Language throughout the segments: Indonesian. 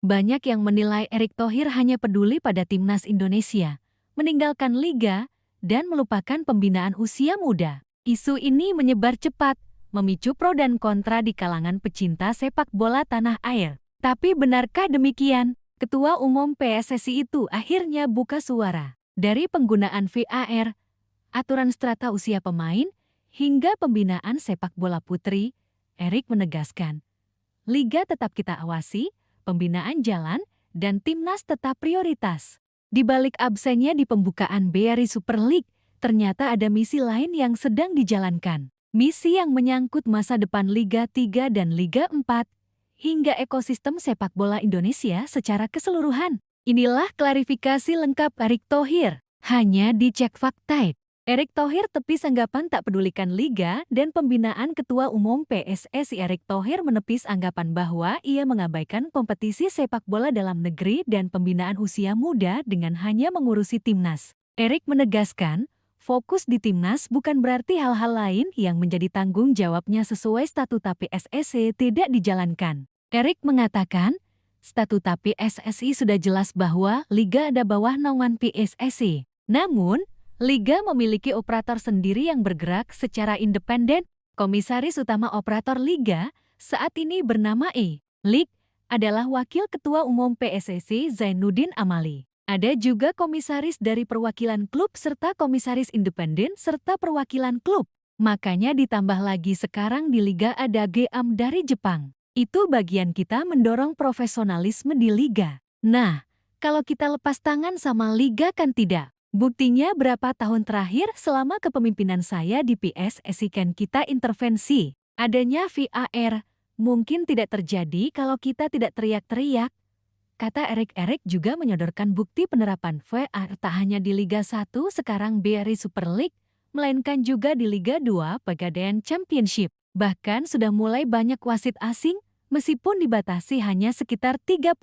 Banyak yang menilai Erick Thohir hanya peduli pada timnas Indonesia, meninggalkan liga, dan melupakan pembinaan usia muda. Isu ini menyebar cepat, memicu pro dan kontra di kalangan pecinta sepak bola tanah air. Tapi benarkah demikian? Ketua Umum PSSI itu akhirnya buka suara. Dari penggunaan VAR, aturan strata usia pemain, hingga pembinaan sepak bola putri, Erick menegaskan, liga tetap kita awasi, pembinaan jalan, dan timnas tetap prioritas. Di balik absennya di pembukaan BRI Super League, ternyata ada misi lain yang sedang dijalankan. Misi yang menyangkut masa depan Liga 3 dan Liga 4, hingga ekosistem sepak bola Indonesia secara keseluruhan. Inilah klarifikasi lengkap Erick Thohir, hanya di Cek Fakta. Erick Thohir tepis anggapan tak pedulikan liga dan pembinaan. Ketua Umum PSSI Erick Thohir menepis anggapan bahwa ia mengabaikan kompetisi sepak bola dalam negeri dan pembinaan usia muda dengan hanya mengurusi timnas. Erick menegaskan, fokus di timnas bukan berarti hal-hal lain yang menjadi tanggung jawabnya sesuai statuta PSSI tidak dijalankan. Erick mengatakan, statuta PSSI sudah jelas bahwa liga ada bawah naungan PSSI. Namun, liga memiliki operator sendiri yang bergerak secara independen. Komisaris utama operator liga saat ini bernama E-League adalah Wakil Ketua Umum PSSI Zainuddin Amali. Ada juga komisaris dari perwakilan klub serta komisaris independen serta perwakilan klub. Makanya ditambah lagi sekarang di liga ada GM dari Jepang. Itu bagian kita mendorong profesionalisme di liga. Nah, kalau kita lepas tangan sama liga kan tidak. Buktinya berapa tahun terakhir selama kepemimpinan saya di PSSI kan kita intervensi. Adanya VAR mungkin tidak terjadi kalau kita tidak teriak-teriak. Kata Erick juga menyodorkan bukti penerapan VAR tak hanya di Liga 1 sekarang BRI Super League, melainkan juga di Liga 2 Pegadaian Championship. Bahkan sudah mulai banyak wasit asing meskipun dibatasi hanya sekitar 30%.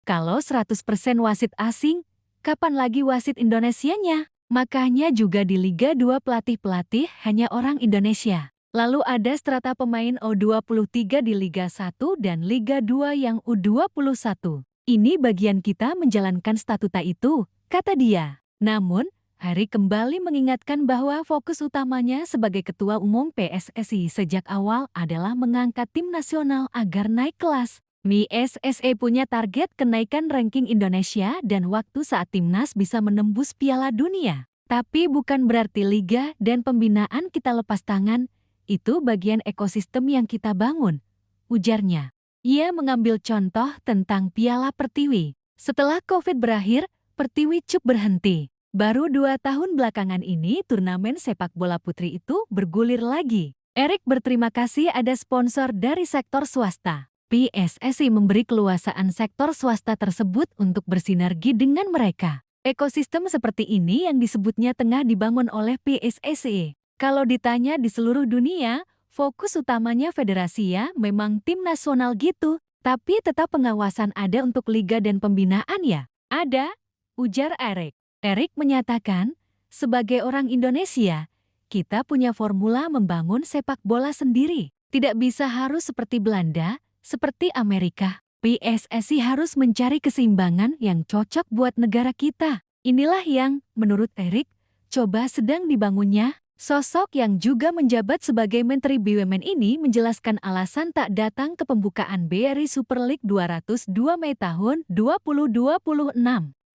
Kalau 100% wasit asing, kapan lagi wasit Indonesianya? Makanya juga di Liga 2 pelatih-pelatih hanya orang Indonesia. Lalu ada strata pemain U23 di Liga 1 dan Liga 2 yang U21. Ini bagian kita menjalankan statuta itu, kata dia. Namun, Erick kembali mengingatkan bahwa fokus utamanya sebagai Ketua Umum PSSI sejak awal adalah mengangkat tim nasional agar naik kelas. PSSI punya target kenaikan ranking Indonesia dan waktu saat timnas bisa menembus Piala Dunia. Tapi bukan berarti liga dan pembinaan kita lepas tangan, itu bagian ekosistem yang kita bangun, ujarnya. Ia mengambil contoh tentang Piala Pertiwi. Setelah COVID berakhir, Pertiwi Cup berhenti. Baru 2 tahun belakangan ini turnamen sepak bola putri itu bergulir lagi. Erick berterima kasih ada sponsor dari sektor swasta. PSSI memberi keluasaan sektor swasta tersebut untuk bersinergi dengan mereka. Ekosistem seperti ini yang disebutnya tengah dibangun oleh PSSI. Kalau ditanya di seluruh dunia, fokus utamanya federasi ya memang tim nasional gitu. Tapi tetap pengawasan ada untuk liga dan pembinaan ya? Ada, ujar Erick. Erick menyatakan, sebagai orang Indonesia, kita punya formula membangun sepak bola sendiri. Tidak bisa harus seperti Belanda, seperti Amerika. PSSI harus mencari keseimbangan yang cocok buat negara kita. Inilah yang, menurut Erick, coba sedang dibangunnya. Sosok yang juga menjabat sebagai Menteri BUMN ini menjelaskan alasan tak datang ke pembukaan BRI Super League 202 Mei tahun 2026.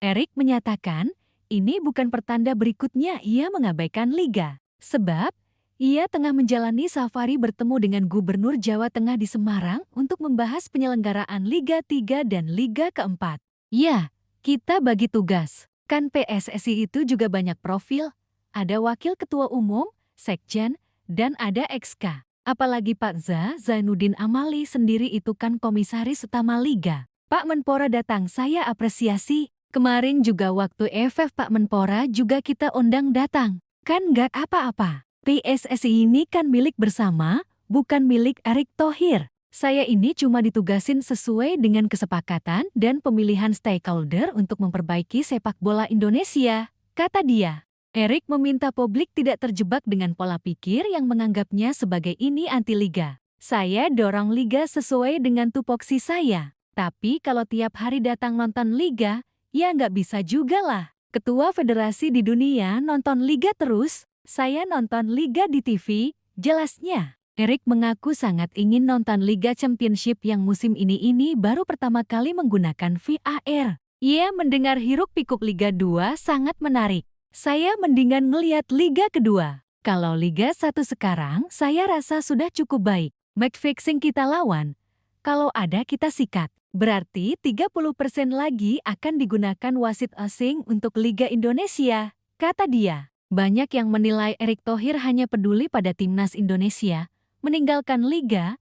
Erick menyatakan, ini bukan pertanda berikutnya ia mengabaikan liga. Sebab, ia tengah menjalani safari bertemu dengan Gubernur Jawa Tengah di Semarang untuk membahas penyelenggaraan Liga 3 dan Liga keempat. Ya, kita bagi tugas. Kan PSSI itu juga banyak profil. Ada Wakil Ketua Umum, Sekjen, dan ada XK. Apalagi Pak Zainuddin Amali sendiri itu kan komisaris utama Liga. Pak Menpora datang saya apresiasi. Kemarin juga waktu EFF Pak Menpora juga kita undang datang. Kan nggak apa-apa. PSSI ini kan milik bersama, bukan milik Erick Thohir. Saya ini cuma ditugasin sesuai dengan kesepakatan dan pemilihan stakeholder untuk memperbaiki sepak bola Indonesia, kata dia. Erick meminta publik tidak terjebak dengan pola pikir yang menganggapnya sebagai ini anti liga. Saya dorong liga sesuai dengan tupoksi saya. Tapi kalau tiap hari datang nonton liga, ya nggak bisa juga lah. Ketua federasi di dunia nonton liga terus, saya nonton liga di TV, jelasnya. Erik mengaku sangat ingin nonton Liga Championship yang musim ini baru pertama kali menggunakan VAR. Ia mendengar hiruk-pikuk Liga 2 sangat menarik. Saya mendingan ngeliat Liga kedua. Kalau Liga 1 sekarang, saya rasa sudah cukup baik. Match fixing kita lawan. Kalau ada kita sikat. Berarti 30% lagi akan digunakan wasit asing untuk Liga Indonesia, kata dia. Banyak yang menilai Erick Thohir hanya peduli pada timnas Indonesia, meninggalkan liga,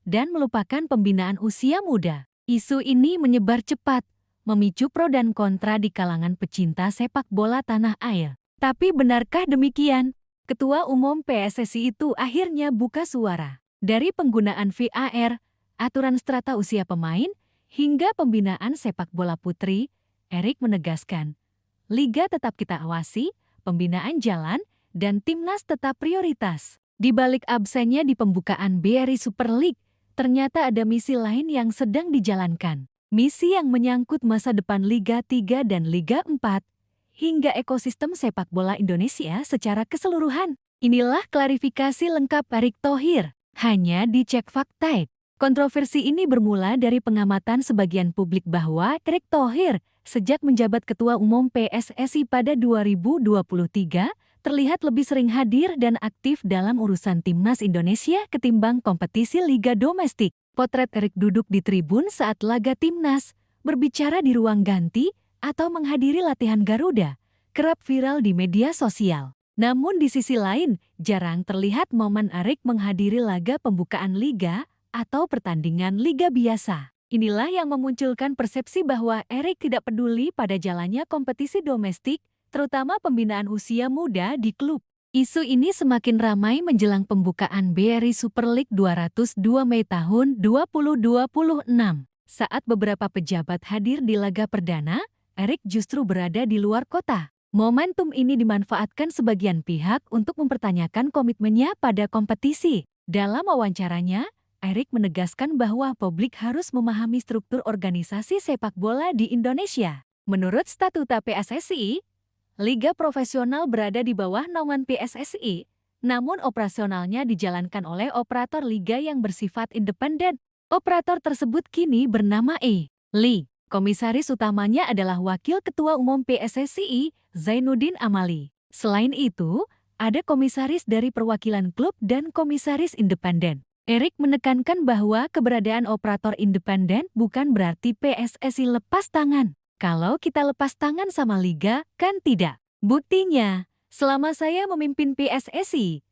dan melupakan pembinaan usia muda. Isu ini menyebar cepat, memicu pro dan kontra di kalangan pecinta sepak bola tanah air. Tapi benarkah demikian? Ketua Umum PSSI itu akhirnya buka suara. Dari penggunaan VAR, aturan strata usia pemain, hingga pembinaan sepak bola putri, Erick menegaskan, liga tetap kita awasi, pembinaan jalan, dan timnas tetap prioritas. Di balik absennya di pembukaan BRI Super League, ternyata ada misi lain yang sedang dijalankan. Misi yang menyangkut masa depan Liga 3 dan Liga 4, hingga ekosistem sepak bola Indonesia secara keseluruhan. Inilah klarifikasi lengkap Erick Thohir, hanya di Cek Fakta. Kontroversi ini bermula dari pengamatan sebagian publik bahwa Erick Thohir, sejak menjabat Ketua Umum PSSI pada 2023, terlihat lebih sering hadir dan aktif dalam urusan timnas Indonesia ketimbang kompetisi liga domestik. Potret Erick duduk di tribun saat laga timnas, berbicara di ruang ganti, atau menghadiri latihan Garuda, kerap viral di media sosial. Namun di sisi lain, jarang terlihat momen Erick menghadiri laga pembukaan liga atau pertandingan liga biasa. Inilah yang memunculkan persepsi bahwa Erick tidak peduli pada jalannya kompetisi domestik, terutama pembinaan usia muda di klub. Isu ini semakin ramai menjelang pembukaan BRI Super League 202 Mei tahun 2026. Saat beberapa pejabat hadir di laga perdana, Erick justru berada di luar kota. Momentum ini dimanfaatkan sebagian pihak untuk mempertanyakan komitmennya pada kompetisi. Dalam wawancaranya, Erick menegaskan bahwa publik harus memahami struktur organisasi sepak bola di Indonesia. Menurut statuta PSSI, liga profesional berada di bawah naungan PSSI, namun operasionalnya dijalankan oleh operator liga yang bersifat independen. Operator tersebut kini bernama Lee. Komisaris utamanya adalah Wakil Ketua Umum PSSI, Zainuddin Amali. Selain itu, ada komisaris dari perwakilan klub dan komisaris independen. Erick menekankan bahwa keberadaan operator independen bukan berarti PSSI lepas tangan. Kalau kita lepas tangan sama liga, kan tidak. Buktinya, selama saya memimpin PSSI,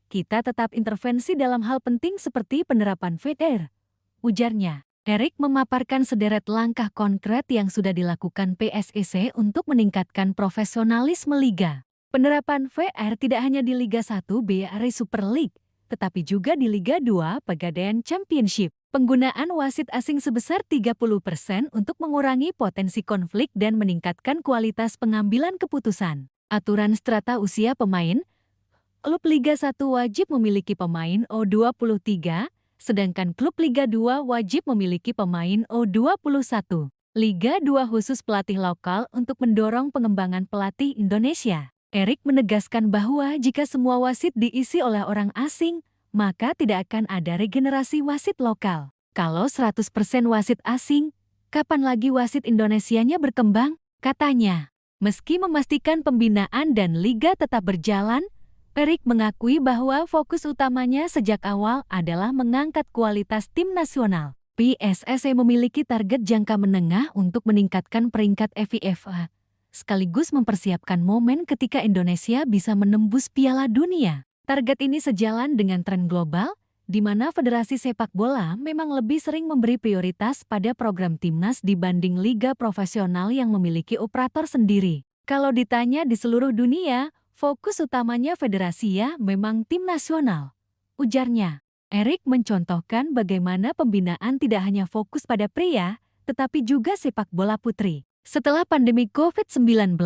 kita tetap intervensi dalam hal penting seperti penerapan VAR, ujarnya. Erick memaparkan sederet langkah konkret yang sudah dilakukan PSSI untuk meningkatkan profesionalisme liga. Penerapan VAR tidak hanya di Liga 1 BRI Super League, tetapi juga di Liga 2 Pegadaian Championship. Penggunaan wasit asing sebesar 30% untuk mengurangi potensi konflik dan meningkatkan kualitas pengambilan keputusan. Aturan strata usia pemain, klub Liga 1 wajib memiliki pemain U23, sedangkan klub Liga 2 wajib memiliki pemain U21. Liga 2 khusus pelatih lokal untuk mendorong pengembangan pelatih Indonesia. Erick menegaskan bahwa jika semua wasit diisi oleh orang asing, maka tidak akan ada regenerasi wasit lokal. Kalau 100% wasit asing, kapan lagi wasit Indonesianya berkembang? Katanya. Meski memastikan pembinaan dan liga tetap berjalan, Erick mengakui bahwa fokus utamanya sejak awal adalah mengangkat kualitas tim nasional. PSSI memiliki target jangka menengah untuk meningkatkan peringkat FIFA, sekaligus mempersiapkan momen ketika Indonesia bisa menembus Piala Dunia. Target ini sejalan dengan tren global, di mana federasi sepak bola memang lebih sering memberi prioritas pada program timnas dibanding liga profesional yang memiliki operator sendiri. Kalau ditanya di seluruh dunia, fokus utamanya federasi ya memang tim nasional, ujarnya. Erick mencontohkan bagaimana pembinaan tidak hanya fokus pada pria, tetapi juga sepak bola putri. Setelah pandemi COVID-19,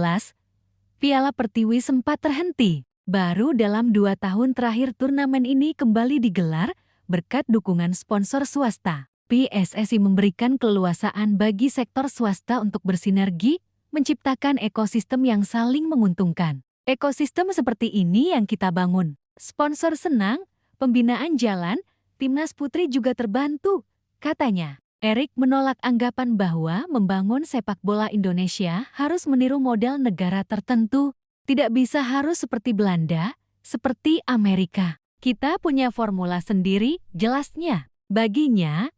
Piala Pertiwi sempat terhenti. Baru dalam 2 tahun terakhir turnamen ini kembali digelar berkat dukungan sponsor swasta. PSSI memberikan keleluasaan bagi sektor swasta untuk bersinergi, menciptakan ekosistem yang saling menguntungkan. Ekosistem seperti ini yang kita bangun. Sponsor senang, pembinaan jalan, timnas putri juga terbantu, katanya. Erik menolak anggapan bahwa membangun sepak bola Indonesia harus meniru model negara tertentu. Tidak bisa harus seperti Belanda, seperti Amerika. Kita punya formula sendiri, jelasnya. Baginya,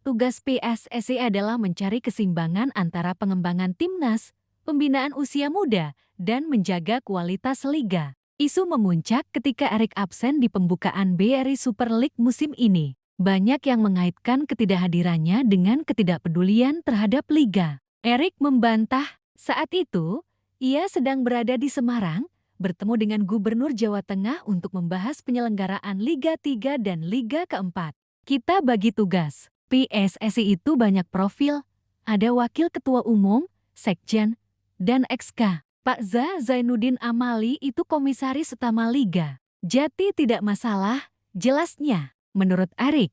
tugas PSSI adalah mencari keseimbangan antara pengembangan timnas, pembinaan usia muda, dan menjaga kualitas liga. Isu memuncak ketika Erik absen di pembukaan BRI Super League musim ini. Banyak yang mengaitkan ketidakhadirannya dengan ketidakpedulian terhadap liga. Erik membantah, saat itu, ia sedang berada di Semarang, bertemu dengan Gubernur Jawa Tengah untuk membahas penyelenggaraan Liga 3 dan Liga keempat. Kita bagi tugas. PSSI itu banyak profil, ada Wakil Ketua Umum, Sekjen, dan XK. Pak Zainuddin Amali itu komisaris utama Liga. Jati tidak masalah, jelasnya. Menurut Erik,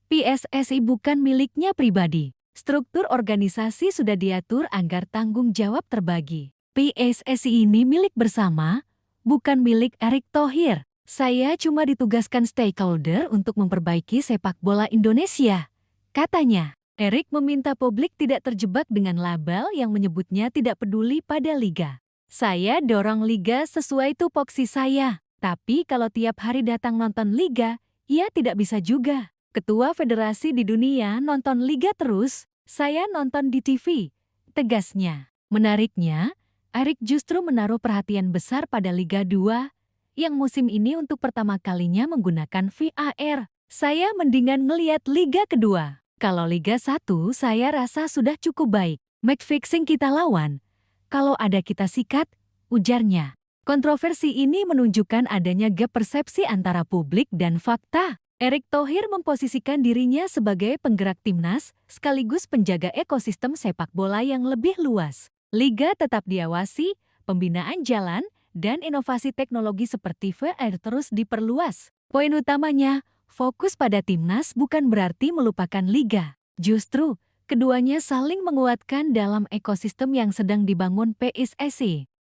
PSSI bukan miliknya pribadi. Struktur organisasi sudah diatur agar tanggung jawab terbagi. PSSI ini milik bersama, bukan milik Erik Thohir. Saya cuma ditugaskan stakeholder untuk memperbaiki sepak bola Indonesia, katanya. Erik meminta publik tidak terjebak dengan label yang menyebutnya tidak peduli pada liga. Saya dorong liga sesuai tupoksi saya, tapi kalau tiap hari datang nonton liga, ia tidak bisa juga. Ketua federasi di dunia nonton liga terus, saya nonton di TV, tegasnya. Menariknya, Erik justru menaruh perhatian besar pada Liga 2, yang musim ini untuk pertama kalinya menggunakan VAR. Saya mendingan ngeliat Liga kedua. Kalau Liga 1 saya rasa sudah cukup baik. Match fixing kita lawan. Kalau ada kita sikat, ujarnya. Kontroversi ini menunjukkan adanya gap persepsi antara publik dan fakta. Erik Thohir memposisikan dirinya sebagai penggerak timnas, sekaligus penjaga ekosistem sepak bola yang lebih luas. Liga tetap diawasi, pembinaan jalan, dan inovasi teknologi seperti VAR terus diperluas. Poin utamanya, fokus pada timnas bukan berarti melupakan liga. Justru, keduanya saling menguatkan dalam ekosistem yang sedang dibangun PSSI.